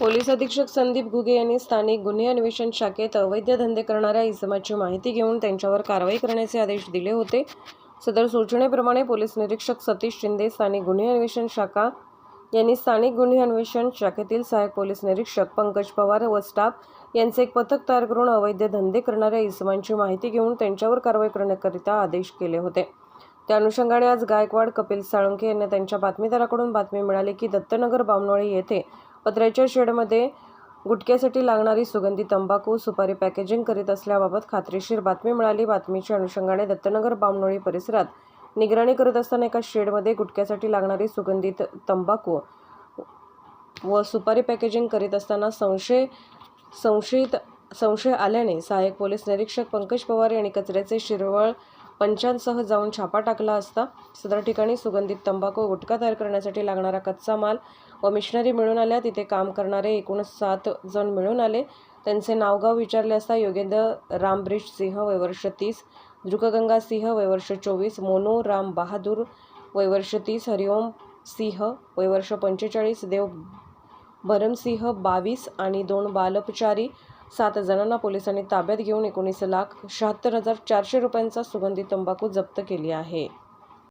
Police अधीक्षक संदीप घुगे यांनी स्थानिक गुन्हे अन्वेषण शाखेत अवैध धंदे करणाऱ्या इसमाची माहिती घेऊन त्यांच्यावर कारवाई करण्याचे आदेश दिले होते। सदर सूचनेप्रमाणे पोलीस निरीक्षक सतीश शिंदे, स्थानिक गुन्हे अन्वेषण शाखा यांनी स्थानिक गुन्हे अन्वेषण शाखेतील सहाय्यक पोलीस निरीक्षक पंकज पवार व स्टाफ यांचे एक पथक तयार करून अवैध धंदे करणाऱ्या इसमांची माहिती घेऊन त्यांच्यावर कारवाई करण्याकरिता आदेश केले होते। त्या अनुषंगाने आज गायकवाड कपिल साळुंखे यांना त्यांच्या बातमीदाराकडून बातमी मिळाली की दत्तनगर बामणोळी येथे पत्र्याच्या शेडमध्ये गुटख्यासाठी लागणारी सुगंधी तंबाखू सुपारी पॅकेजिंग करीत असल्याबाबत खात्रीशीर बातमी मिळाली। बातमीच्या अनुषंगाने दत्तनगर बामणोळी परिसरात निगराणी करत असताना एका शेडमध्ये गुटख्यासाठी लागणारी सुगंधित तंबाखू व सुपारी पॅकेजिंग करीत असताना संशय आल्याने सहाय्यक पोलीस निरीक्षक पंकज पवार यांनी कचऱ्याचे शिरवळ पंचांसह जाऊन छापा टाकला असता सदर ठिकाणी सुगंधित तंबाखू गुटखा तयार करण्यासाठी लागणारा कच्चा माल व मिशनरी मिळून आल्या। तिथे काम करणारे एकूण 7 जण मिळून आले। त्यांचे नावगाव विचारले असता योगेंद्र रामब्रिज सिंह वय वर्ष 30, दृकगंगा सिंह वय वर्ष 24, मोनू राम बहादूर वय वर्ष 30, हरिओम सिंह वय वर्ष 45, देव भरमसिंह 22 आणि 2 बालपचारी 7 जणांना पोलिसांनी ताब्यात घेऊन 19,76,400 रुपयांचा सुगंधी तंबाखू जप्त केली आहे।